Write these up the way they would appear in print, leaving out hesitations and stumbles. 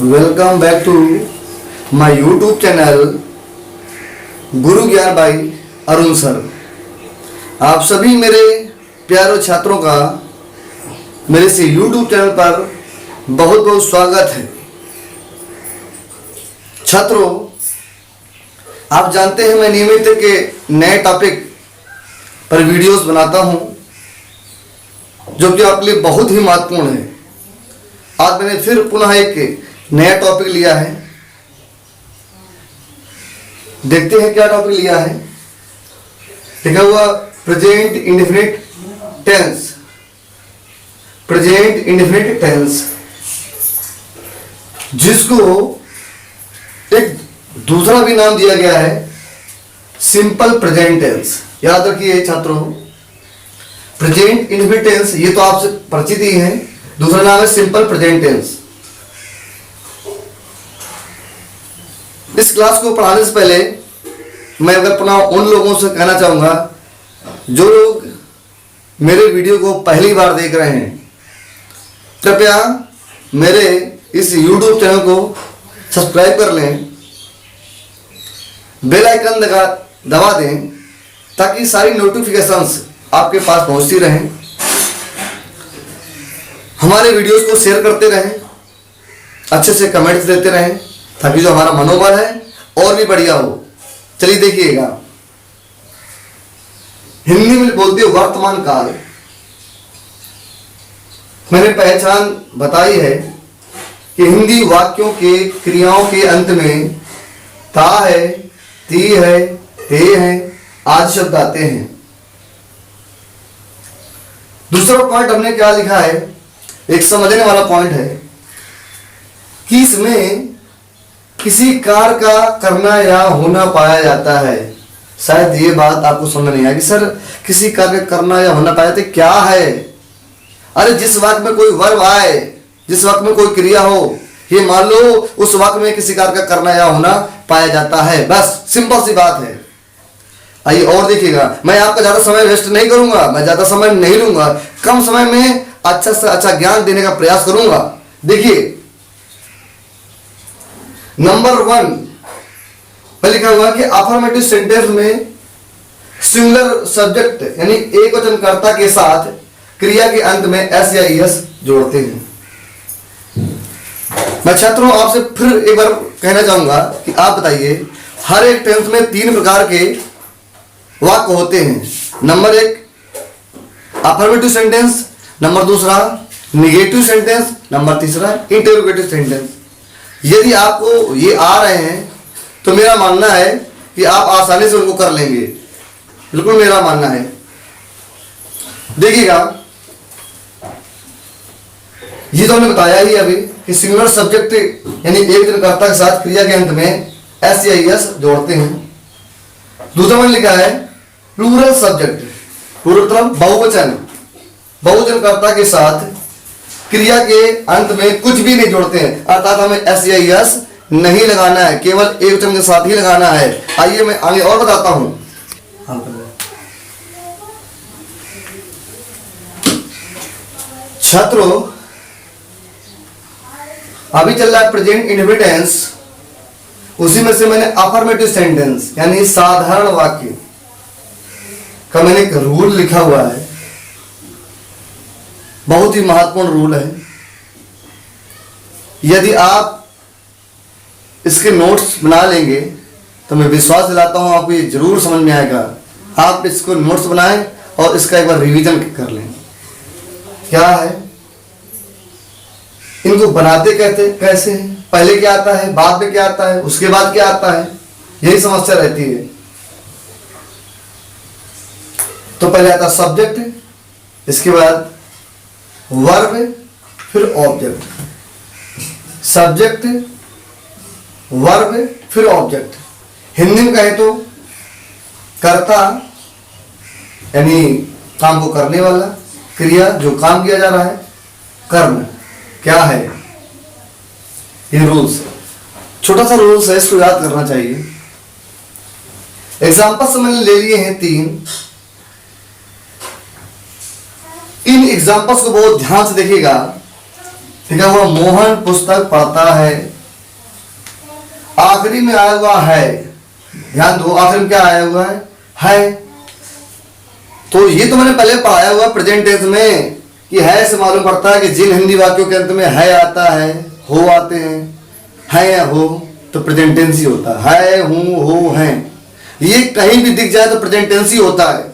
Welcome back to my YouTube channel Guru Gyan by Arun sir. आप सभी मेरे प्यारे छात्रों का मेरे इस यूट्यूब चैनल पर बहुत बहुत स्वागत है। छात्रों, आप जानते हैं मैं नियमित के नए टॉपिक पर वीडियोस बनाता हूं जो कि आपके लिए बहुत ही महत्वपूर्ण है। आज मैंने फिर पुनः एक नया टॉपिक लिया है। देखते हैं क्या टॉपिक लिया है। लिखा हुआ present indefinite tense. Present indefinite tense, जिसको एक दूसरा भी नाम दिया गया है सिंपल प्रेजेंट टेंस। याद रखिए छात्रों, प्रेजेंट इंडेफिनिट टेंस ये तो आपसे परिचित ही है, दूसरा नाम है सिंपल प्रेजेंट टेंस। इस क्लास को पढ़ाने से पहले मैं अगर पुनः उन लोगों से कहना चाहूंगा जो लोग मेरे वीडियो को पहली बार देख रहे हैं, कृपया मेरे इस YouTube चैनल को सब्सक्राइब कर लें, बेल आइकन दबा दें ताकि सारी नोटिफिकेशंस आपके पास पहुंचती रहें। हमारे वीडियोस को शेयर करते रहें, अच्छे से कमेंट्स देते रहें ताकि जो हमारा मनोबल है और भी बढ़िया हो। चलिए देखिएगा, हिंदी में बोलते हो वर्तमान काल। मैंने पहचान बताई है कि हिंदी वाक्यों के क्रियाओं के अंत में ता है, ती है, ते है आदि शब्द आते हैं। दूसरा पॉइंट हमने क्या लिखा है, एक समझने वाला पॉइंट है कि इसमें किसी कार्य का करना या होना पाया जाता है। शायद ये बात आपको समझ नहीं आएगी, सर किसी कार्य का करना या होना पाया जाता क्या है? अरे जिस वाक्य में कोई वर्ब आए, जिस वाक्य में कोई क्रिया हो, ये मान लो उस वाक्य में किसी कार्य का करना या होना पाया जाता है। बस सिंपल सी बात है। आइए और देखिएगा, मैं आपका ज्यादा समय वेस्ट नहीं करूंगा, मैं ज्यादा समय नहीं लूंगा, कम समय में अच्छा से अच्छा ज्ञान देने का प्रयास करूंगा। देखिए नंबर 1 पर लिखा हुआ कि अफर्मेटिव सेंटेंस में सिंगुलर सब्जेक्ट यानी एक वचन कर्ता के साथ क्रिया के अंत में एस या ईएस जोड़ते हैं। मैं छात्रों आपसे फिर एक बार कहना चाहूंगा कि आप बताइए, हर एक टेंस में 3 प्रकार के वाक्य होते हैं। Number 1 affirmative sentence, number 2 negative sentence, number 3 interrogative sentence. यदि आपको ये आ रहे हैं तो मेरा मानना है कि आप आसानी से उनको कर लेंगे, बिल्कुल मेरा मानना है। देखिएगा, ये तो हमने बताया ही अभी कि सिंगुलर सब्जेक्ट यानी एक वचनकर्ता के साथ क्रिया के अंत में एस या एस जोड़ते हैं। दूसरा में लिखा है प्लूरल सब्जेक्ट, प्लूरल मतलब बहुवचन, बहुवचनकर्ता के साथ क्रिया के अंत में कुछ भी नहीं जोड़ते हैं, अर्थात हमें एस या एस नहीं लगाना है, केवल एक वचन के साथ ही लगाना है। आइए मैं आगे और बताता हूं। छात्रों, अभी चल रहा है प्रेजेंट इंडेफिनिट टेंस, उसी में से मैंने अफर्मेटिव सेंटेंस यानी साधारण वाक्य का मैंने एक रूल लिखा हुआ है, बहुत ही महत्वपूर्ण रूल है। यदि आप इसके नोट्स बना लेंगे तो मैं विश्वास दिलाता हूं आपको ये जरूर समझ में आएगा। आप इसको नोट्स बनाएं और इसका एक बार रिवीजन कर लें। क्या है, इनको बनाते कहते कैसे हैं, पहले क्या आता है, बाद में क्या आता है, उसके बाद क्या आता है, यही समस्या रहती है। तो पहले आता सब्जेक्ट, इसके बाद वर्ब, फिर ऑब्जेक्ट। सब्जेक्ट, वर्ब, फिर ऑब्जेक्ट। हिंदी में कहे तो कर्ता यानी काम को करने वाला, क्रिया जो काम किया जा रहा है, कर्म क्या है। ये रूल्स, छोटा सा रूल्स है, इसको याद करना चाहिए। एग्जाम्पल्स मैंने ले लिए हैं 3। इन एग्जाम्पल्स को बहुत ध्यान से देखिएगा ठीक है, वो मोहन पुस्तक पढ़ता है। आखिरी में आया हुआ है, ध्यान दो, आखिरी में क्या आया हुआ है। तो ये तो मैंने पहले पढ़ाया हुआ प्रेजेंट टेंस में कि है से मालूम पड़ता है कि जिन हिंदी वाक्यों के अंत में है आता है, हो आते हैं, है या हो, तो प्रेजेंट टेंस ही होता है हूं हो हैं। ये कहीं भी दिख जाए तो प्रेजेंट टेंस ही होता है।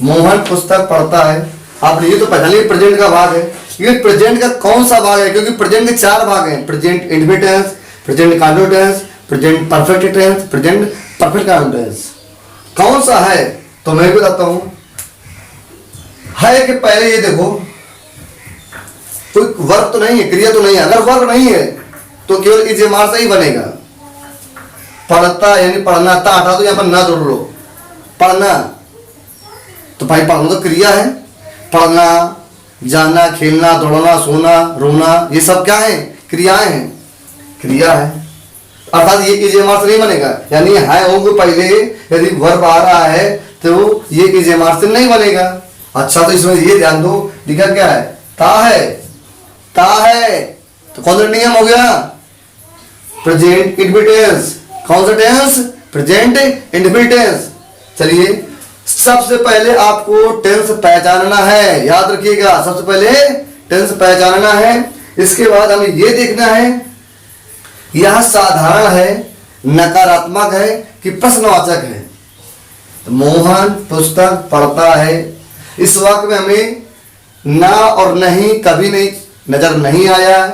मोहन पुस्तक पढ़ता है, आपने ये तो पहचान लिया प्रेजेंट का भाग है। ये प्रेजेंट का कौन सा भाग है, क्योंकि प्रेजेंट के 4 भाग हैं, present indefinite tense, present continuous tense, present perfect tense, present perfect continuous tense. कौन सा है तो मैं भी बताता हूं। है कि पहले ये देखो कोई वर्ब तो नहीं है, क्रिया तो नहीं है। अगर वर्ब नहीं है तो केवल इज मार से ही बनेगा। पढ़ता यानी पढ़ना, ता हटा दो, यहां पर ना जोड़ लो, पढ़ना। तो भाई पढ़ना तो क्रिया है। पढ़ना, जाना, खेलना, दौड़ना, सोना, रोना, ये सब क्या है, क्रियाएं हैं, क्रिया है। अर्थात ये इज मार से नहीं बनेगा, यानी है हो को पहले यदि वर्ब आ रहा है तो ये इज मार से नहीं बनेगा। अच्छा, तो इसमें ये ध्यान दो, लिखा क्या है, ता है, ता है, तो कौन सा नियम हो गया, प्रेजेंट इंडेफिनिट टेंस। कौन सा टेंस, प्रेजेंट इंडेफिनिट टेंस। चलिए, सबसे पहले आपको टेंस पहचानना है, याद रखिएगा, सबसे पहले टेंस पहचानना है। इसके बाद हमें यह देखना है यह साधारण है, नकारात्मक है कि प्रश्नवाचक है। तो मोहन पुस्तक पढ़ता है, इस वाक्य में हमें ना और नहीं कभी नहीं नजर नहीं आया,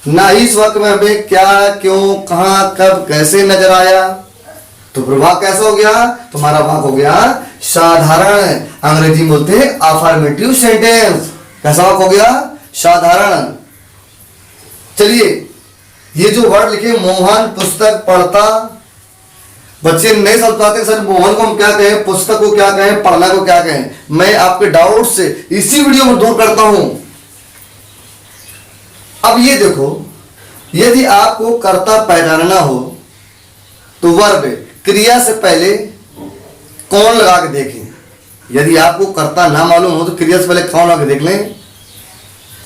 ना ही इस वाक्य में हमें क्या, क्यों, कहां, कब, कैसे नजर आया। तो प्रभाव कैसा हो गया, तुम्हारा भाग हो गया साधारण। अंग्रेजी में बोलते हैं अफर्मेटिव सेंटेंस। कैसा वाक्य हो गया, साधारण। चलिए, ये जो वर्ड लिखे मोहन पुस्तक पढ़ता, बच्चे नहीं समझ पाते सर मोहन को हम क्या कहें, पुस्तक को क्या कहें, पढ़ना को क्या कहें। मैं आपके डाउट से इसी वीडियो में दूर करता हूं। अब ये देखो, यदि आपको कर्ता पहचानना हो तो वर्ब क्रिया से पहले कौन लगा के देखें। यदि आपको कर्ता ना मालूम हो तो क्रिया से पहले कौन लगा के देख लें।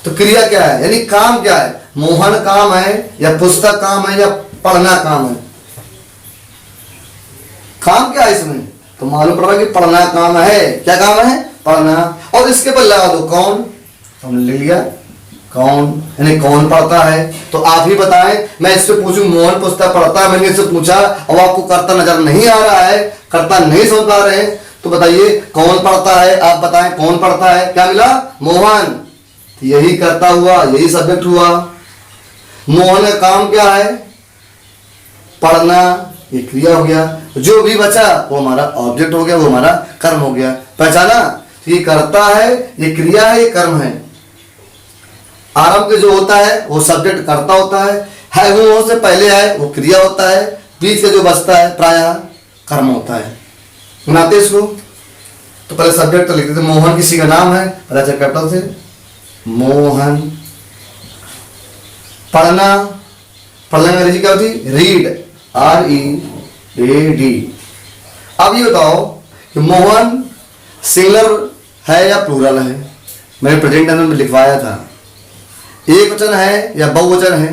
तो क्रिया क्या है, यानी काम क्या है, मोहन काम है या पुस्तक काम है या पढ़ना काम है। काम क्या है इसमें, तो मालूम पड़ रहा है कि पढ़ना काम है। क्या काम है, पढ़ना। और इसके पर लगा दो कौन, हमने ले लिया कौन, यानी कौन पढ़ता है। तो आप ही बताएं, मैं इससे पूछूं मोहन पुस्तक पढ़ता है, मैंने इससे पूछा और आपको कर्ता नजर नहीं आ रहा है, कर्ता नहीं समझ पा रहे हैं, तो बताइए कौन पढ़ता है, आप बताएं कौन पढ़ता है। क्या मिला, मोहन, यही कर्ता हुआ, यही सब्जेक्ट हुआ। मोहन का काम क्या है, पढ़ना, ये क्रिया हो गया। जो भी बचा वो हमारा ऑब्जेक्ट हो गया, वो हमारा कर्म हो गया। पहचाना, ये कर्ता है, ये क्रिया है, ये कर्म है। आरंभ के जो होता है वो सब्जेक्ट कर्ता होता है वो से पहले है वो क्रिया होता है, बीच का जो बचता है प्रायः कर्म होता है। बनाते इसको, तो पहले सब्जेक्ट तो लिखते थे, मोहन किसी का नाम है, पता चल करता थे मोहन। पढ़ना, पढ़ना अंग्रेजी क्या होती, रीड, READ। अब ये बताओ कि मोहन सिंगुलर है या प्लूरल है। मैंने प्रेजेंट टेंस में लिखवाया था, एक वचन है या बहुवचन है।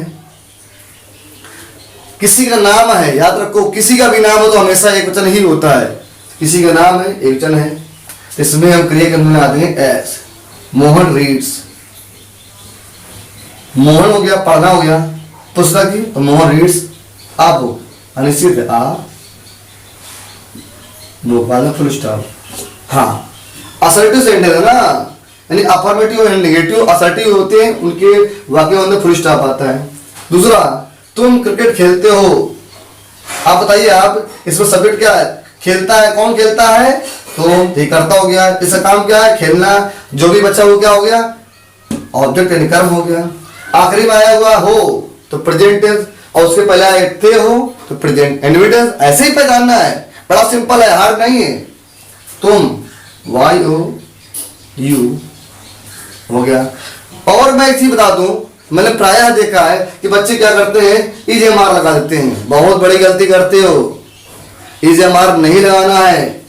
किसी का नाम है, याद रखो, किसी का भी नाम हो तो हमेशा एक वचन ही होता है। किसी का नाम है, एक वचन है, इसमें हम क्रिया करने आते हैं एस। मोहन रीड्स, मोहन हो गया, पढ़ना हो गया, पुस्तक की, तो मोहन रीड्स। आप हो अनिश्चित है, आ वो फुल स्टॉप। हाँ, असर्टिव सेंटेंस है ना, यानी अफर्मेटिव और नेगेटिव असर्टिव होते हैं, उनके वाक्य में अंदर फुल स्टॉप आता है। दूसरा, तुम क्रिकेट खेलते हो, आप बताइए, आप इसमें सब्जेक्ट क्या है, खेलता है, कौन खेलता है, तो ये करता हो गया, इसका काम क्या है, खेलना। जो भी बच्चा वो क्या हो गया, ऑब्जेक्ट यानी कर्म हो गया। आखिरी में आया हुआ हो तो प्रेजेंट टेंस, और उसके पहले आए थे हो तो प्रेजेंट इंडेफिनिट टेंस। ऐसे ही पहचानना है, बड़ा सिंपल है, हार्ड नहीं है। तुम, YOU हो गया। और मैं एक चीज बता दूं, मैंने प्रायः देखा है कि बच्चे क्या करते हैं, EJMR लगा देते हैं। बहुत बड़ी गलती करते हो, EJMR नहीं लगाना है।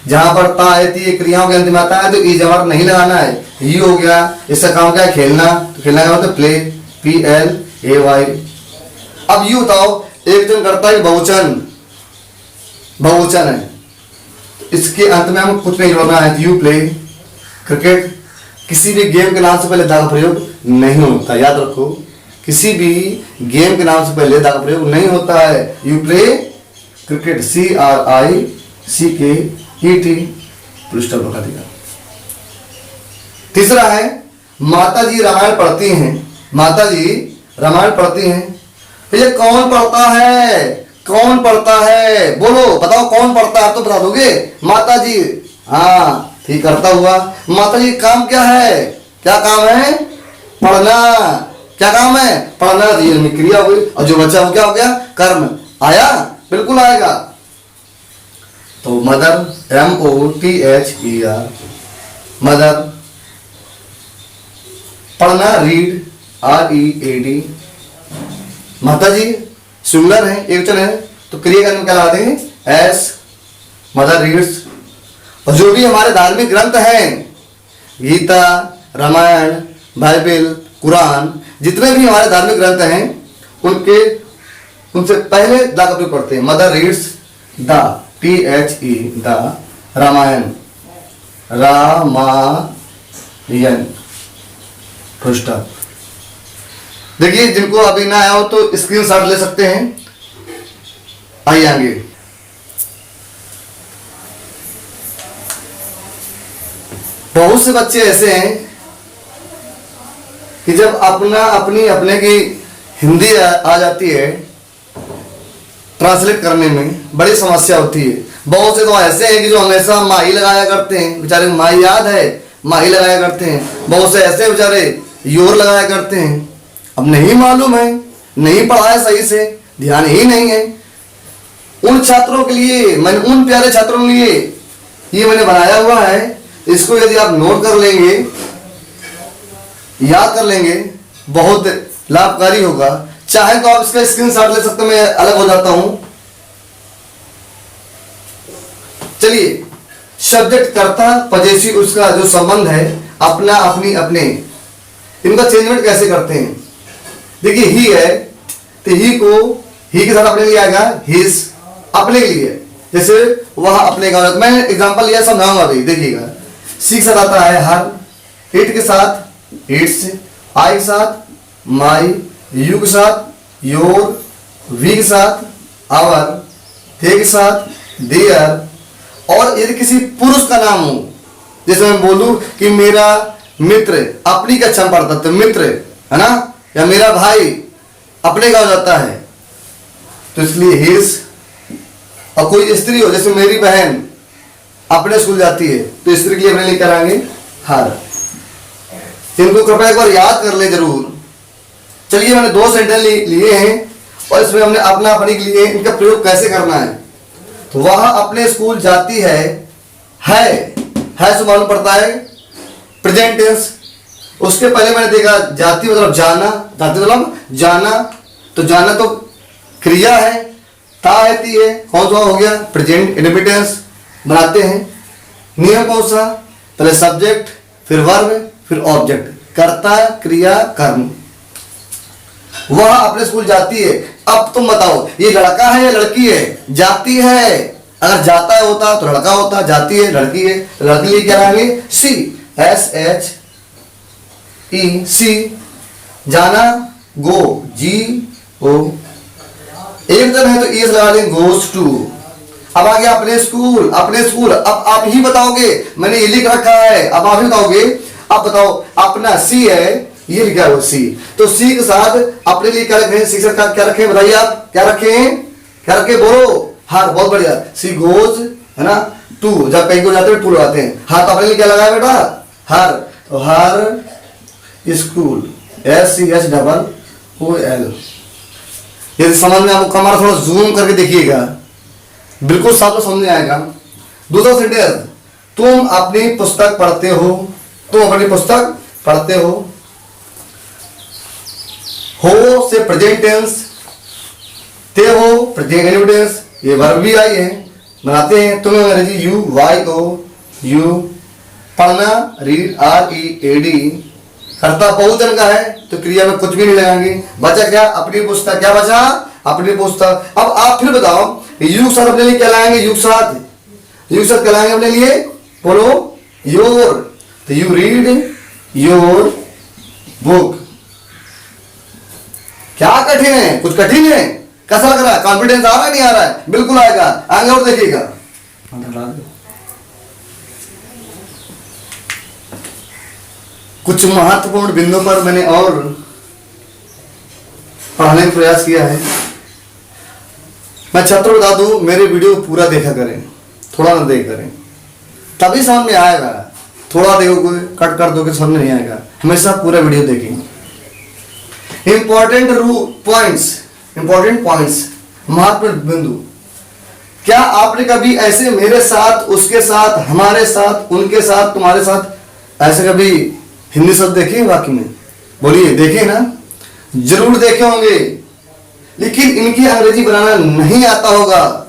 जहां पर ता आती है क्रियाओं के अंत में आता है तो ई जवाब नहीं लगाना है। यू हो गया, इसका काम क्या है, खेलना, तो खेलना का मतलब प्ले, PLAY। अब यू बताओ, एक जन करता है बहुवचन, बहुवचन है, इसके अंत में हम कुछ नहीं जोड़ना है, यू प्ले क्रिकेट। किसी भी गेम के नाम से पहले दा का प्रयोग नहीं होता, याद रखो, किसी भी गेम के नाम से पहले दा का प्रयोग नहीं होता है। You play cricket, CRICKET, police stop लगा दिया। तीसरा है माता जी रामायण पढ़ती हैं, माता जी रामायण पढ़ती हैं। तो ये कौन पढ़ता है, कौन पढ़ता है, बोलो बताओ कौन पढ़ता है, आप तो बता दोगे, माता जी। हाँ ठीक, करता हुआ। माता जी काम क्या है, क्या काम है, पढ़ना। क्या काम है, पढ़ना, क्रिया हुई, और जो बचा वो क्या हो गया, कर्म। आया, बिल्कुल आएगा। तो मदर, MOTHER, मदर। पढ़ना, रीड, READ। माता जी सिंगुलर है, एक वचन है, तो क्रिया का नाम क्या लगा देंगे, एस, मदर रीड्स। और जो भी हमारे धार्मिक ग्रंथ हैं, गीता, रामायण, बाइबल, कुरान, जितने भी हमारे धार्मिक ग्रंथ हैं, उनसे पहले दा का प्रयोग करते हैं। Mother reads the, THE, the, Ramayana, Ramayana, पुस्तक। देखिए जिनको अभी ना आया हो तो स्क्रीनशॉट ले सकते हैं। आइए आगे। बहुत से बच्चे ऐसे हैं कि जब अपने की हिंदी आ जाती है, ट्रांसलेट करने में बड़ी समस्या होती है। बहुत से तो ऐसे हैं कि जो हमेशा माही लगाया करते हैं, बेचारे माही याद है, माही लगाया करते हैं। बहुत से ऐसे बेचारे योर लगाया करते हैं। अब नहीं मालूम है, नहीं पढ़ा है सही से, ध्यान ही नहीं है। उन छात्रों के लिए, मैंने उन प्यारे छात्रों के लिए ये मैंने बनाया हुआ है। इसको यदि आप नोट कर लेंगे, याद कर लेंगे, बहुत लाभकारी होगा। चाहे तो आप इसका स्क्रीनशॉट ले सकते हो, मैं अलग हो जाता हूं। चलिए, सब्जेक्ट कर्ता पजेसी, उसका जो संबंध है, अपना, अपनी, अपने, इनका चेंजमेंट कैसे करते हैं। देखिए ही है तो ही को ही के साथ अपने लिए आएगा हिज, अपने लिए। जैसे वह अपने का, मैं एग्जांपल लिया, समझाऊंगा अभी, देखिएगा। सी के साथ आता है हर, इट के साथ इट्स, आई के साथ माई, यू के साथ योर, वी के साथ आवर, दे के साथ देयर। और यदि किसी पुरुष का नाम हो, जैसे मैं बोलूं कि मेरा मित्र, अपनी का अच्छा पड़ता तो मित्र है ना, या मेरा भाई, अपने का हो जाता है, तो इसलिए हिज। और कोई स्त्री हो, जैसे मेरी बहन अपने स्कूल जाती है, तो स्त्री के लिए अपने लिए कराएंगे हर। इनको कृपया एक बार याद कर ले जरूर। चलिए, मैंने 2 सेंटेंस लिए हैं और इसमें हमने अपना, अपनी के लिए इनका प्रयोग कैसे करना है। तो वह अपने स्कूल जाती है से मालूम पड़ता है प्रेजेंट टेंस। उसके पहले मैंने देखा जाती मतलब जाना, जाती मतलब जाना, तो जाना तो क्रिया है, ता आती है, कौन सा हो गया, प्रेजेंट इंडिपेंडेंस बनाते हैं। नियम कौन सा, पहले सब्जेक्ट, फिर वर्ब, फिर ऑब्जेक्ट, कर्ता, क्रिया, कर्म। वह अपने स्कूल जाती है। अब तुम बताओ, ये लड़का है या लड़की है, जाती है। अगर जाता है होता तो लड़का होता, जाती है लड़की है, तो लड़की लिए क्या रहेंगे, सी, SHE, जाना, गो, GO। एक जन है तो एस लगा देंगे, गोज टू। अब आ गया अपने स्कूल, अपने स्कूल। अब आप ही बताओगे, मैंने ये लिख रखा है, अब आप ही बताओगे। अब बताओ, अपना सी है, ये लिखा है सी, तो सी के साथ अपने लिए क्या रखें, सी के साथ क्या रखें, बताइए आप क्या रखें, क्या रखें, बोलो। हाँ बहुत बढ़िया, सी गोज है ना टू, जब कहीं को जाते हैं टू लगाते हैं। हाँ तो अपने लिए क्या लगाया बेटा, हर, तो हर स्कूल, SCHOOL। यदि समझ में आपको, हमारा थोड़ा जूम करके देखिएगा, बिल्कुल साफ समझ में आएगा। दूसरा सेंटेंस, तुम अपनी पुस्तक पढ़ते हो, तुम अपनी पुस्तक पढ़ते हो से प्रेजेंट टेंस, ते हो प्रेजेंट इंडिपेंडेंस, ये वर्ब भी आई है, बनाते हैं। तुम्हें अंग्रेजी YOU पढ़ना, रीड READ, कर्ता बहुवचन का है तो क्रिया में कुछ भी नहीं लगाएंगे। बचा क्या? अपनी पुस्तक। क्या बचा? अपनी पुस्तक। अब आप फिर बताओ युग साथ अपने लिए क्या लाएंगे? युग साथ क्या लाएंगे अपने लिए? बोलो योर। तो यू रीड योर बुक। क्या कठिन है? कुछ कठिन है? कैसा लग रहा है? कॉन्फिडेंस आ रहा है? नहीं आ रहा है? बिल्कुल आएगा। आगे और देखिएगा, कुछ महत्वपूर्ण बिंदुओं पर मैंने और पढ़ने का प्रयास किया है। मैं छात्रों बता दूं, मेरे वीडियो पूरा देखा करें, थोड़ा ना देख करें, तभी समझ में आएगा। थोड़ा देखोगे, कट कर दोगे, समझ में नहीं आएगा। हमेशा पूरा वीडियो देखेंगे। इंपॉर्टेंट पॉइंट्स, महत्वपूर्ण बिंदु। क्या आपने कभी ऐसे मेरे साथ, उसके साथ, हमारे साथ, उनके साथ, तुम्हारे साथ ऐसे कभी हिंदी शब्द देखे हैं वाक्य में? बोलिए, देखे ना? जरूर देखे होंगे, लेकिन इनकी अंग्रेजी बनाना नहीं आता होगा।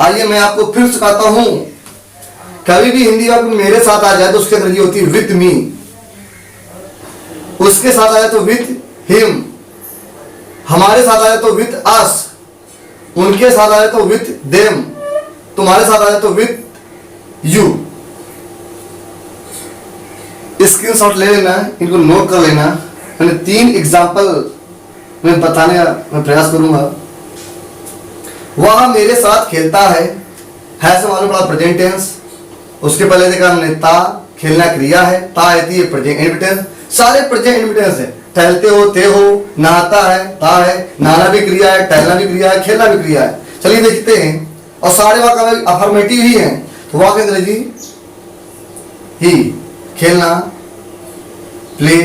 आइए मैं आपको फिर सिखाता हूं। कभी भी हिंदी वाक्य मेरे साथ आ जाए तो उसकी अंग्रेजी होती है विथ मी, उसके साथ आया तो विथ हिम, हमारे साथ आया तो विथ अस, उनके साथ आया तो विथ देम, तुम्हारे साथ आया तो विथ यू। स्क्रीनशॉट ले लेना, इनको नोट कर लेना। मैंने 3 एग्जाम्पल मैं बताने का मैं प्रयास करूंगा। वह मेरे साथ खेलता है से मालूम पड़ा प्रेजेंट टेंस। उसके पहले देखा हमने ता, खेलना क्रिया है, ता आती है प्रेजेंट इंडिपेंडेंस। सारे प्रेजेंट इंडिपेंडेंस है। टहलते हो, थे हो, नहाता है, ता है, नहाना भी क्रिया है, टहलना भी क्रिया है, खेलना भी क्रिया है। चलिए देखते हैं। और सारे वाक्य में अफर्मेटिव ही है, तो वाक्य अंग्रेजी ही, खेलना, प्ले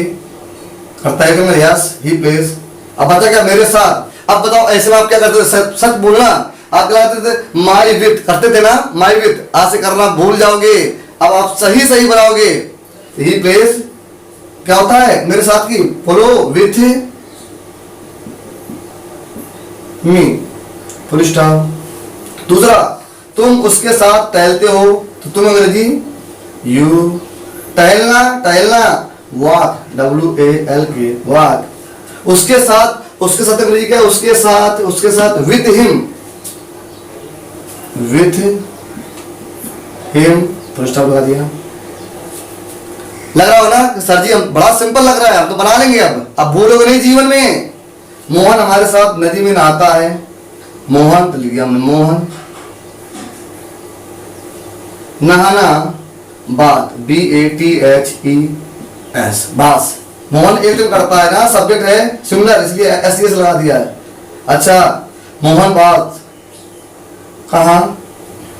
करता है, क्या यस ही प्लेज। अब बता क्या? मेरे साथ। अब बताओ ऐसे में आप क्या करते थे? सच बोलना। आप क्या करते थे? माई विथ करते थे ना, माई विथ। आज से करना भूल जाओगे, अब आप सही बनाओगे। ही प्लेज क्या होता है? मेरे साथ की, बोलो विथ मी, फुल स्टॉप। दूसरा, तुम उसके साथ टहलते हो तो तुम अंग्रेजी यू। टहलना वॉक, WALK वॉक। उसके साथ अंग्रेजी क्या है? उसके साथ विथ हिम, फुल स्टॉप लगा दिया। लग रहा हो ना कि सर जी हम बड़ा सिंपल लग रहा है, हम तो बना लेंगे। अब भूलोगे नहीं जीवन में। मोहन हमारे साथ नदी में नहाता है, मोहन तो लिख दिया हमने, मोहन। नहाना, बात, BATHES, बास। मोहन एक दिन करता है ना, सब्जेक्ट है सिंगुलर, इसलिए SES लगा दिया है। अच्छा, मोहन बात कहा?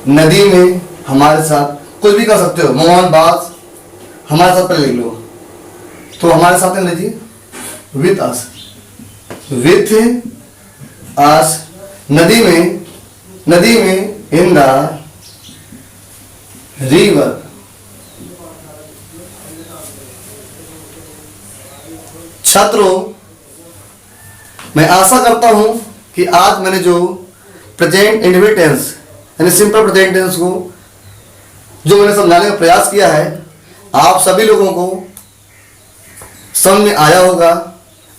नदी में, हमारे साथ, कुछ भी कर सकते हो। मोहन बात हमारे साथ पर लिख लो, तो हमारे साथ अंग्रेजी विथ अस, नदी में इन द रिवर। छात्रों, मैं आशा करता हूं कि आज मैंने जो प्रेजेंट इंडेफिनिट टेंस यानी सिंपल प्रेजेंट टेंस को जो मैंने समझाने का प्रयास किया है, आप सभी लोगों को समझ में आया होगा।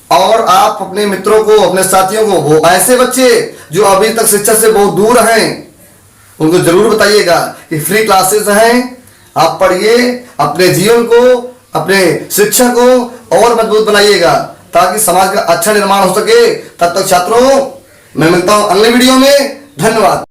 और आप अपने मित्रों को, अपने साथियों को, वो ऐसे बच्चे जो अभी तक शिक्षा से बहुत दूर हैं, उनको जरूर बताइएगा कि फ्री क्लासेस हैं, आप पढ़िए, अपने जीवन को, अपने शिक्षा को और मजबूत बनाइएगा ताकि समाज का अच्छा निर्माण हो सके। तब तक छात्रों, मैं मिलता हूं अगले वीडियो में। धन्यवाद।